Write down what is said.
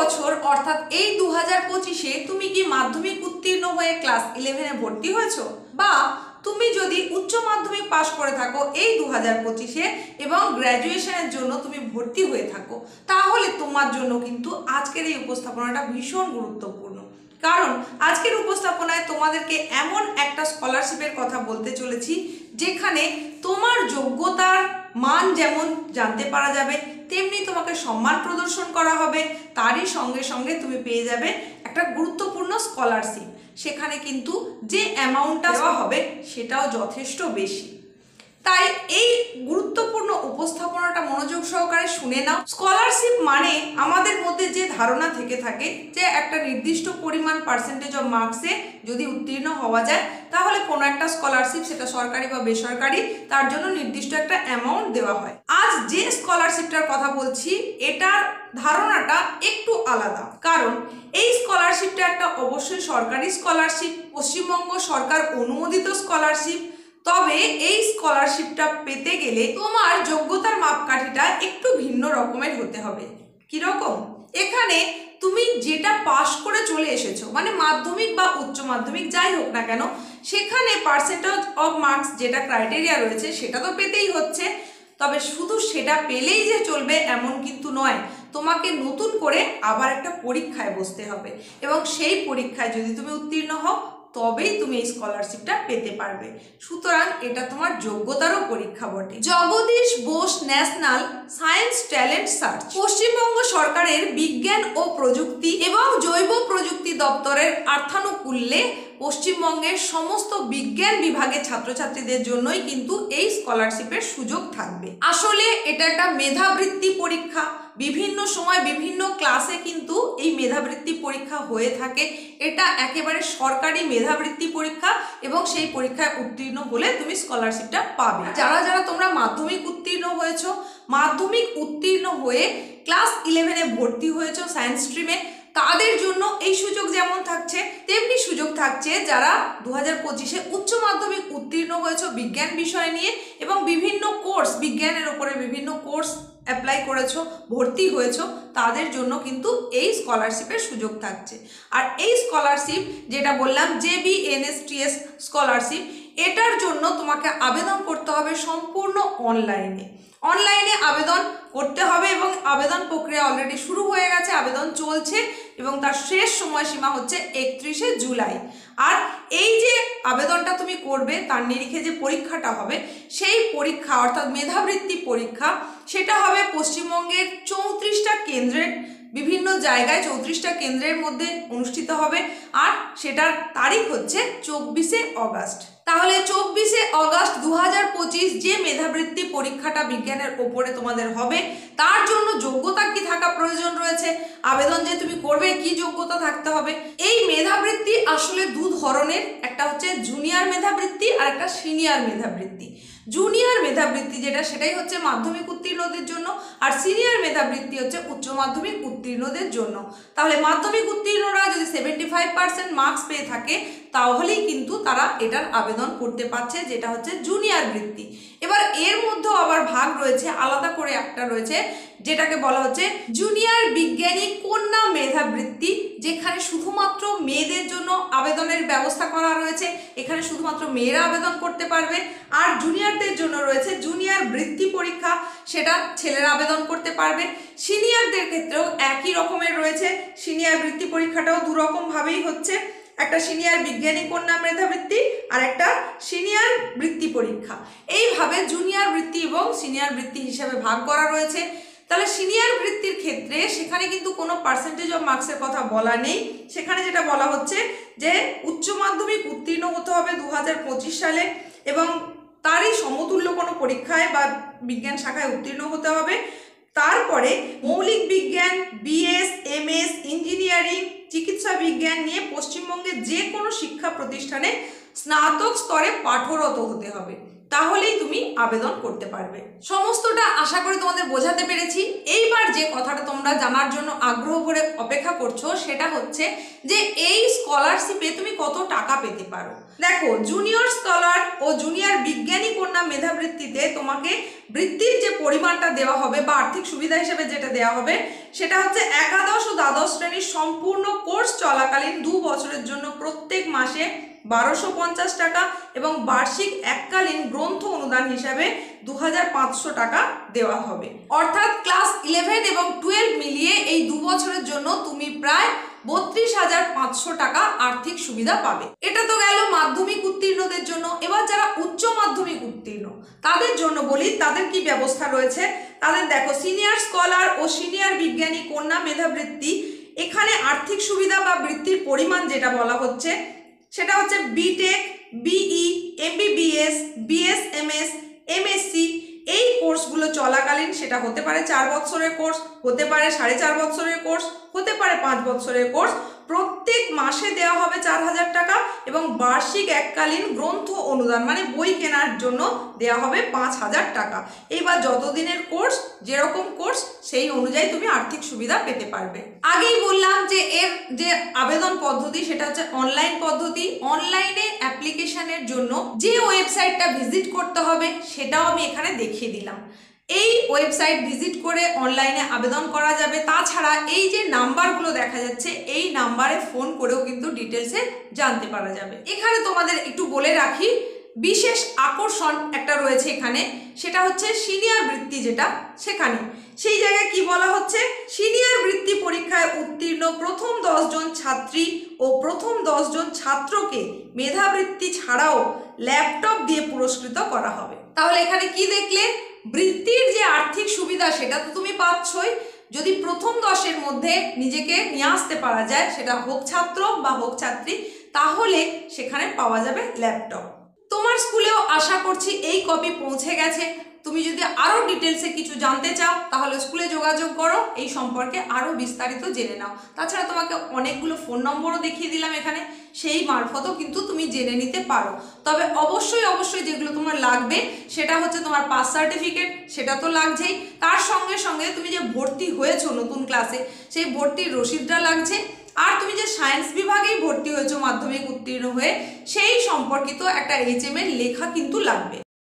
বছর অর্থাৎ এই 2025-এ তুমি কি মাধ্যমিক উত্তীর্ণ হয়ে ক্লাস 11-এ ভর্তি হয়েছো, বা তুমি যদি উচ্চ মাধ্যমিক পাশ করে থাকো এই 2025-এ এবং গ্র্যাজুয়েশনের জন্য তুমি ভর্তি হয়ে থাকো, তাহলে তোমার জন্য কিন্তু আজকের এই উপস্থাপনাটা ভীষণ গুরুত্বপূর্ণ। কারণ আজকের উপস্থাপনায় তোমাদেরকে এমন একটা স্কলারশিপের কথা বলতে চলেছি যেখানে তোমার যোগ্যতার মান যেমন জানতে পারা যাবে, তেমনি তোমাকে সম্মান প্রদর্শন করা হবে, তারই সঙ্গে সঙ্গে তুমি পেয়ে যাবে একটা গুরুত্বপূর্ণ স্কলারশিপ। সেখানে কিন্তু যে অ্যামাউন্টটা দেওয়া হবে সেটাও যথেষ্ট বেশি। তাই এই গুরুত্বপূর্ণ উপস্থাপনাটা মনোযোগ সহকারে শুনে নাও। স্কলারশিপ মানে আমাদের মধ্যে যে ধারণা থেকে থাকে যে একটা নির্দিষ্ট পরিমাণ পার্সেন্টেজ অফ মার্কসে যদি উত্তীর্ণ হওয়া যায় তাহলে কোনো একটা স্কলারশিপ, সেটা সরকারি বা বেসরকারি, তার জন্য নির্দিষ্ট একটা অ্যামাউন্ট দেওয়া হয়। আজ যে স্কলারশিপটার কথা বলছি এটার ধারণাটা একটু আলাদা, কারণ এই স্কলারশিপটা একটা অবশ্যই সরকারি স্কলারশিপ, পশ্চিমবঙ্গ সরকার অনুমোদিত স্কলারশিপ। তবে এই স্কলারশিপটা পেতে গেলে তোমার যোগ্যতার মাপকাঠিটা একটু ভিন্ন রকমের হতে হবে। কিরকম? এখানে তুমি যেটা পাশ করে চলে এসেছো, মানে মাধ্যমিক বা উচ্চ মাধ্যমিক যাই হোক না কেন, সেখানে পার্সেন্টেজ অফ মার্কস যেটা ক্রাইটেরিয়া রয়েছে সেটা তো পেতেই হচ্ছে। তবে শুধু সেটা পেলেই যে চলবে এমন কিন্তু নয়, তোমাকে নতুন করে আবার একটা পরীক্ষায় বসতে হবে এবং সেই পরীক্ষায় যদি তুমি উত্তীর্ণ হও তবেই তুমি এই স্কলারশিপটা পেতে পারবে। সুতরাং এটা তোমার যোগ্যতারও পরীক্ষা বটে। Jagadish Bose national science talent search Paschimbanga সরকারের বিজ্ঞান ও প্রযুক্তি এবং জৈব প্রযুক্তি দপ্তরের অর্থানুকূল্যে পশ্চিমবঙ্গের সমস্ত বিজ্ঞান বিভাগের ছাত্রছাত্রীদের জন্যই কিন্তু এই স্কলারশিপের সুযোগ থাকবে। আসলে এটা একটা মেধাবৃত্তি পরীক্ষা। বিভিন্ন সময় বিভিন্ন ক্লাসে কিন্তু এই মেধাবৃত্তি পরীক্ষা হয়ে থাকে। এটা একেবারে সরকারি মেধাবৃত্তি পরীক্ষা এবং সেই পরীক্ষায় উত্তীর্ণ হলে তুমি স্কলারশিপটা পাবে। যারা যারা তোমরা মাধ্যমিক উত্তীর্ণ হয়েছো, মাধ্যমিক উত্তীর্ণ হয়ে ক্লাস 11-এ ভর্তি হয়েছো সায়েন্স স্ট্রিমে, তাদের জন্য এই সুযোগ যেমন থাকছে তেমনি সুযোগ থাকছে যারা 2025-এ উচ্চ মাধ্যমিক উত্তীর্ণ হয়েছো বিজ্ঞান বিষয় নিয়ে এবং বিভিন্ন কোর্স, বিজ্ঞানের ওপরে বিভিন্ন কোর্স অ্যাপ্লাই করেছো, ভর্তি হয়েছো, তাদের জন্য কিন্তু এই স্কলারশিপের সুযোগ থাকছে। আর এই স্কলারশিপ যেটা বললাম JBNSTS স্কলারশিপ, এটার জন্য তোমাকে আবেদন করতে হবে সম্পূর্ণ অনলাইনে। অনলাইনে আবেদন করতে হবে এবং আবেদন প্রক্রিয়া অলরেডি শুরু হয়ে গেছে, আবেদন চলছে এবং তার শেষ সময়সীমা হচ্ছে 31শে জুলাই। আর এই যে আবেদনটা তুমি করবে তার নিরিখে যে পরীক্ষাটা হবে, সেই পরীক্ষা অর্থাৎ মেধাবৃত্তি পরীক্ষা, সেটা হবে পশ্চিমবঙ্গের 34টা কেন্দ্রের বিভিন্ন জায়গায় 34টা কেন্দ্রের মধ্যে অনুষ্ঠিত হবে। আর সেটার তারিখ হচ্ছে 24শে অগাস্ট। তাহলে 24শে অগাস্ট 2025 যে মেধাবৃত্তি পরীক্ষাটা বিজ্ঞানের ওপরে তোমাদের হবে, তার জন্য যোগ্যতা কি থাকা প্রয়োজন রয়েছে, আবেদন যে তুমি করবে কি যোগ্যতা থাকতে হবে। এই মেধাবৃত্তি আসলে দু ধরনের, একটা হচ্ছে জুনিয়র মেধাবৃত্তি আর একটা সিনিয়র মেধাবৃত্তি। জুনিয়র মেধাবৃত্তি যেটা, সেটাই হচ্ছে মাধ্যমিক উত্তীর্ণদের জন্য, আর সিনিয়র মেধাবৃত্তি হচ্ছে উচ্চ মাধ্যমিক উত্তীর্ণদের জন্য। তাহলে মাধ্যমিক উত্তীর্ণরা যদি 75% মার্কস পেয়ে থাকে তাহলেই কিন্তু তারা এটার আবেদন করতে পারছে, যেটা হচ্ছে জুনিয়র বৃত্তি। এবার এর মধ্যেও আবার ভাগ রয়েছে, আলাদা করে একটা রয়েছে যেটাকে বলা হচ্ছে জুনিয়র বিজ্ঞানী কন্যা মেধাবৃত্তি, যেখানে শুধুমাত্র মেয়েদের জন্য আবেদনের ব্যবস্থা করা রয়েছে। এখানে শুধুমাত্র মেয়েরা আবেদন করতে পারবে। আর জুনিয়রদের জন্য রয়েছে জুনিয়র বৃত্তি পরীক্ষা, সেটা ছেলেরা আবেদন করতে পারবে। সিনিয়রদের ক্ষেত্রেও একই রকমের রয়েছে, সিনিয়র বৃত্তি পরীক্ষাটাও দুরকম ভাবেই হচ্ছে, একটা সিনিয়র বিজ্ঞানী কন্যা মেধাবৃত্তি আর একটা সিনিয়র বৃত্তি পরীক্ষা। এইভাবে জুনিয়র বৃত্তি এবং সিনিয়র বৃত্তি হিসেবে ভাগ করা রয়েছে। তাহলে সিনিয়র বৃত্তির ক্ষেত্রে সেখানে কিন্তু কোনো পার্সেন্টেজ অফ মার্কসের কথা বলা নেই। সেখানে যেটা বলা হচ্ছে যে উচ্চ মাধ্যমিক উত্তীর্ণ হতে হবে 2025 সালে এবং তারই সমতুল্য কোনো পরীক্ষায় বা বিজ্ঞান শাখায় উত্তীর্ণ হতে হবে। তারপরে মৌলিক বিজ্ঞান, BS, MS, ইঞ্জিনিয়ারিং, চিকিৎসা বিজ্ঞান নিয়ে পশ্চিমবঙ্গের যে কোনো শিক্ষা প্রতিষ্ঠানে স্নাতক স্তরে পাঠরত হতে হবে। তাহলেই তুমি আবেদন করতে পারবে। সমস্তটা আশা করি তোমাদের বোঝাতে পেরেছি। এইবার যে কথাটা তোমরা জানার জন্য আগ্রহ ভরে অপেক্ষা করছো সেটা হচ্ছে যে এই স্কলারশিপে তুমি কত টাকা পেতে পারো। দেখো, জুনিয়র স্কলার ও জুনিয়র বিজ্ঞানী কন্যা মেধাবৃত্তিতে তোমাকে বৃত্তির যে পরিমাণটা দেওয়া হবে বা আর্থিক সুবিধা হিসেবে যেটা দেওয়া হবে সেটা হচ্ছে একাদশ ও দ্বাদশ শ্রেণীর সম্পূর্ণ কোর্স চলাকালীন 2 বছরের জন্য প্রত্যেক মাসে 1250 টাকা এবং বার্ষিক এককালীন গ্রন্থ অনুদান হিসাবে 2500 টাকা দেওয়া হবে। অর্থাৎ ক্লাস 11 এবং 12 মিলিয়ে এই 2 বছরের জন্য তুমি প্রায় 32,500 টাকা আর্থিক সুবিধা পাবে। এটা তো গেল মাধ্যমিক উত্তীর্ণদের জন্য। এবার যারা উচ্চ মাধ্যমিক উত্তীর্ণ তাদের জন্য বলি তাদের কি ব্যবস্থা রয়েছে। তাদের দেখো, সিনিয়র স্কলার ও সিনিয়র বিজ্ঞানী কন্যা মেধাবৃত্তি, এখানে আর্থিক সুবিধা বা বৃত্তির পরিমাণ যেটা বলা হচ্ছে সেটা হচ্ছে BTech, BE, MBBS, BSMS, MSc এই কোর্সগুলো চলাকালীন সেটা হতে পারে 4 বছরের কোর্স, হতে পারে 4.5 বছরের কোর্স, হতে পারে 5 বছরের কোর্স, প্রত্যেক মাসে দেওয়া হবে 4000 টাকা এবং বার্ষিক এককালীন গ্রন্থ অনুদান মানে বই কেনার জন্য দেওয়া হবে 5000 টাকা। এইবার যতদিনের কোর্স, যেরকম কোর্স সেই অনুযায়ী তুমি আর্থিক সুবিধা পেতে পারবে। আগেই বললাম যে এর যে আবেদন পদ্ধতি সেটা হচ্ছে অনলাইন পদ্ধতি। অনলাইনে অ্যাপ্লিকেশনের জন্য যে ওয়েবসাইটটা ভিজিট করতে হবে সেটাও আমি এখানে দেখিয়ে দিলাম। এই ওয়েবসাইট ভিজিট করে অনলাইনে আবেদন করা যাবে। তাছাড়া এই যে নাম্বারগুলো দেখা যাচ্ছে এই নাম্বারে ফোন করেও কিন্তু ডিটেলসে জানতে পারা যাবে। এখানে তোমাদের একটু বলে রাখি, বিশেষ আকর্ষণ একটা রয়েছে এখানে, সেটা হচ্ছে সিনিয়র বৃত্তি যেটা, সেখানে সেই জায়গায় কি বলা হচ্ছে, সিনিয়র বৃত্তি পরীক্ষায় উত্তীর্ণ প্রথম 10 জন ছাত্রী ও প্রথম 10 জন ছাত্রকে মেধাবৃত্তি ছাড়াও ল্যাপটপ দিয়ে পুরস্কৃত করা হবে। তাহলে এখানে কি দেখলে, বৃত্তির যে আর্থিক সুবিধা সেটা তো তুমি পাচ্ছই, যদি প্রথম 10-এর মধ্যে নিজেকে নিয়ে আসতে পারা যায়, সেটা হোক ছাত্র বা হোক ছাত্রী, তাহলে সেখানে পাওয়া যাবে ল্যাপটপ। তোমার স্কুলেও আশা করছি এই কপি পৌঁছে গেছে। তুমি যদি আরও ডিটেলসে কিছু জানতে চাও তাহলে স্কুলে যোগাযোগ করো, এই সম্পর্কে আরও বিস্তারিত জেনে নাও। তাছাড়া তোমাকে অনেকগুলো ফোন নম্বরও দেখিয়ে দিলাম এখানে, সেই মারফতও কিন্তু তুমি জেনে নিতে পারো। তবে অবশ্যই যেগুলো তোমার লাগবে সেটা হচ্ছে তোমার পাস সার্টিফিকেট, সেটা তো লাগছেই। তার সঙ্গে সঙ্গে তুমি যে ভর্তি হয়েছো নতুন ক্লাসে সেই ভর্তির রসিদটা লাগছে। আর তুমি যে সায়েন্স বিভাগেই ভর্তি হয়েছো মাধ্যমিক উত্তীর্ণ হয়ে সেই সম্পর্কিত একটা HM এর লেখা কিন্তু লাগবে।